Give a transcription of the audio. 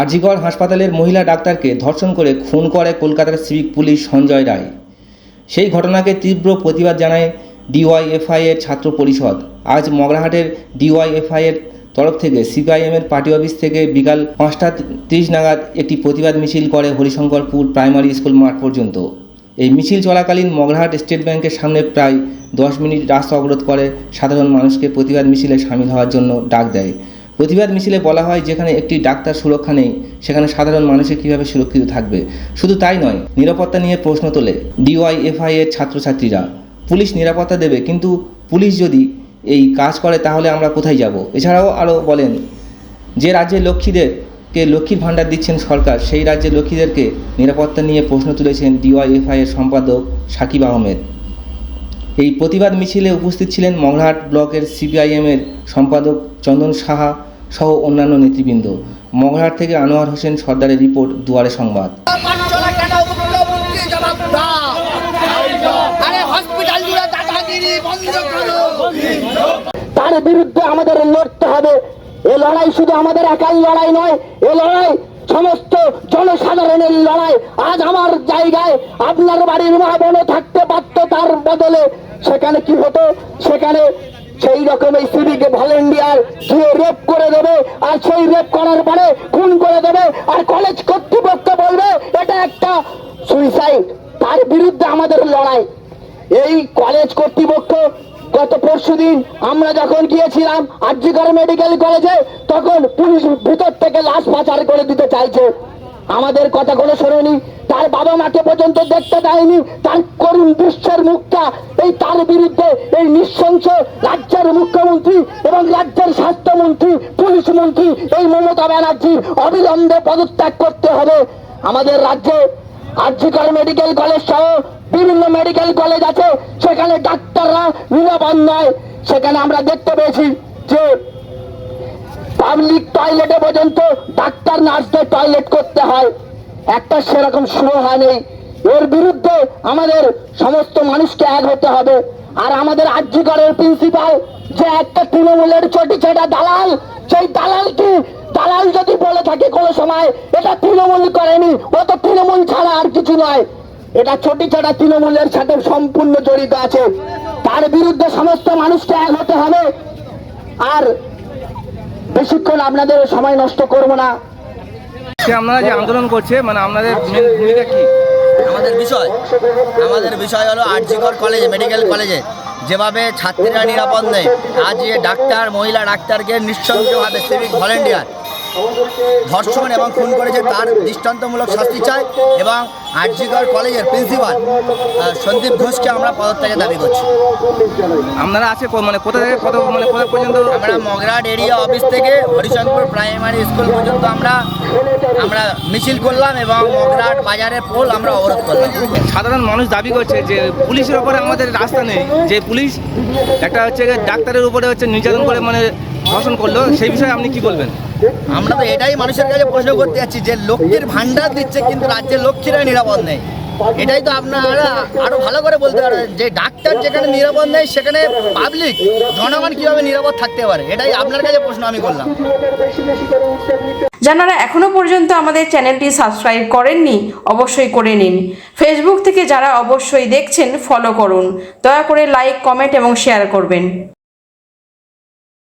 আরজিকর হাসপাতালের মহিলা ডাক্তারকে ধর্ষণ করে খুন করে কলকাতার সিভিক পুলিশ সঞ্জয় রায়। সেই ঘটনাকে তীব্র প্রতিবাদ জানায় ডিওয়াইএফআই এর ছাত্র পরিষদ। আজ মগরাহাটের ডিওয়াইএফআই এর তরফ থেকে সিপিআইএমের পার্টি অফিস থেকে বিকাল 5:30 নাগাদ একটি প্রতিবাদ মিছিল করে হরিশঙ্করপুর প্রাইমারি স্কুল মাঠ পর্যন্ত। এই মিছিল চলাকালীন মগরাহাট স্টেট ব্যাংকের সামনে প্রায় 10 মিনিট রাস্তা অবরোধ করে সাধারণ মানুষকে প্রতিবাদ মিছিলে সামিল হওয়ার জন্য ডাক দেয়। প্রতিবাদ মিছিলে বলা হয়, যেখানে একটি ডাক্তার সুরক্ষা নেই সেখানে সাধারণ মানুষের কীভাবে সুরক্ষিত থাকবে। শুধু তাই নয়, নিরাপত্তা নিয়ে প্রশ্ন তোলে ডিওয়াইএফআই এর ছাত্রছাত্রীরা। পুলিশ নিরাপত্তা দেবে, কিন্তু পুলিশ যদি এই কাজ করে তাহলে আমরা কোথায় যাব? এছাড়াও আরও বলেন, যে রাজ্যের লক্ষ্মীদেরকে লক্ষ্মীর ভাণ্ডার দিচ্ছেন সরকার, সেই রাজ্যের লক্ষ্মীদেরকে নিরাপত্তা নিয়ে প্রশ্ন তুলেছেন ডিওয়াইএফআই এর সম্পাদক সাকিব আহমেদ। এই প্রতিবাদ মিছিলে উপস্থিত ছিলেন মগরাহাট ব্লকের সিপিআইএমের সম্পাদক চন্দন সাহা সহ অন্যান্য নেতৃবৃন্দ। মগরাহাট থেকে আনোয়ার হোসেন সর্দারের রিপোর্ট, দুয়ারে সংবাদ। তার বিরুদ্ধে আমাদের লড়তে হবে। এ লড়াই শুধু আমাদের একাই লড়াই নয়, এ লড়াই সমস্ত জনসাধারণের লড়াই। আজ আমার জায়গায় আপনার বাড়ির মা বোনও থাকতে পারত, তার বদলে সেখানে কি হতো? সেখানে সেই রকম এই সিভিক ভলেন্টিয়ার গিয়ে রেপ করে দেবে, আর সেই রেপ করার পরে খুন করে দেবে, আর কলেজ কর্তৃপক্ষ বলবে এটা একটা সুইসাইড। তার বিরুদ্ধে আমাদের লড়াই। এই কলেজ কর্তৃপক্ষ গত পরশুদিন আমরা যখন গিয়েছিলাম আরজিকর মেডিকেল কলেজে, তখন পুলিশ ভিতর থেকে লাশ পাচার করে দিতে চাইছে। আমাদের কথা কোনো শোনেনি, তার বাবা মাকে পর্যন্ত দেখতে দেয়নি, তার করুণ দৃশ্যের মুখটা। তার বিরুদ্ধে এই নৃশংস রাজ্যের মুখ্যমন্ত্রী এবং রাজ্যের স্বাস্থ্যমন্ত্রী, পুলিশ মন্ত্রী এই মমতা ব্যানার্জি অবিলম্বে পদত্যাগ করতে হবে। আমাদের রাজ্যে আরজিকর মেডিকেল কলেজ সহ বিভিন্ন মেডিকেল কলেজ আছে, সেখানে ডাক্তাররা নিরাপদ নয়। সেখানে আমরা দেখতে পেয়েছি যে পাবলিক টয়লেটে পর্যন্ত ডাক্তার নার্সদের টয়লেট করতে হয়, একটা সেরকম সুরক্ষা নেই। এর বিরুদ্ধে আমাদের সমস্ত মানুষকে এক হতে হবে। আর আমাদের আরজিকরের প্রিন্সিপাল যে একটা তৃণমূলের ছোটি ছোটা দালাল, সেই দালাল কি দালাল যদি বলে থাকে কোনো সময় এটা তৃণমূল করেনি, ও তো তৃণমূল ছাড়া আর কিছু নয়, এটা ছোটি ছোটা তৃণমূলের সাথে সম্পূর্ণ জড়িত আছে। তার বিরুদ্ধে সমস্ত মানুষকে এক হতে হবে। আর বেশিক্ষণ আপনাদের সময় নষ্ট করব না। আপনারা যে আন্দোলন করছে, মানে আপনাদের মেন ভূমিকা কি? আমাদের বিষয় হলো আরজিকর কলেজে, মেডিকেল কলেজে যেভাবে ছাত্রীরা নিরাপদ নেই, আজ যে ডাক্তার, মহিলা ডাক্তারকে নৃশংসভাবে সিভিক ভলেন্টিয়ার ধর্ষণ এবং খুন করেছে তার দৃষ্টান্তমূলক শাস্তি চাই, এবং আরজিকর কলেজের প্রিন্সিপাল সন্দীপ ঘোষকে আমরা পদত্যাগের দাবি করছি। আপনারা আছে মানে কোথা থেকে কত মানে কোথা পর্যন্ত? আমরা মগরাহাট এরিয়া অফিস থেকে হরিশঙ্কর প্রাইমারি স্কুল পর্যন্ত আমরা মিছিল করলাম, এবং মগরাহাট বাজারের পোল আমরা অবরোধ করলাম। সাধারণ মানুষ দাবি করছে যে পুলিশের উপরে আমাদের রাস্তা নেই, যে পুলিশ একটা হচ্ছে ডাক্তারের উপরে হচ্ছে নির্যাতন করে মানে ধর্ষণ করলো, সেই বিষয়ে আপনি কি বলবেন? আমরা তো এটাই মানুষের কাছে প্রশ্ন করতে যাচ্ছি যে লক্ষ্মীর ভাণ্ডার দিচ্ছে কিন্তু রাজ্যের লক্ষ্মীরা নিরাপদ নেই। এটাই তো আপনারা আরো ভালো করে বলতে পারেন যে ডাক্তার যেখানে নিরাপদ নেই সেখানে পাবলিক জনগণ কিভাবে নিরাপদ থাকতে পারে, এটাই আপনার কাছে প্রশ্ন আমি করলাম। যারা এখনো পর্যন্ত আমাদের চ্যানেলটি সাবস্ক্রাইব করেননি অবশ্যই করে নিন। ফেসবুক থেকে যারা অবশ্যই দেখছেন ফলো করুন। দয়া করে লাইক, কমেন্ট এবং শেয়ার করবেন।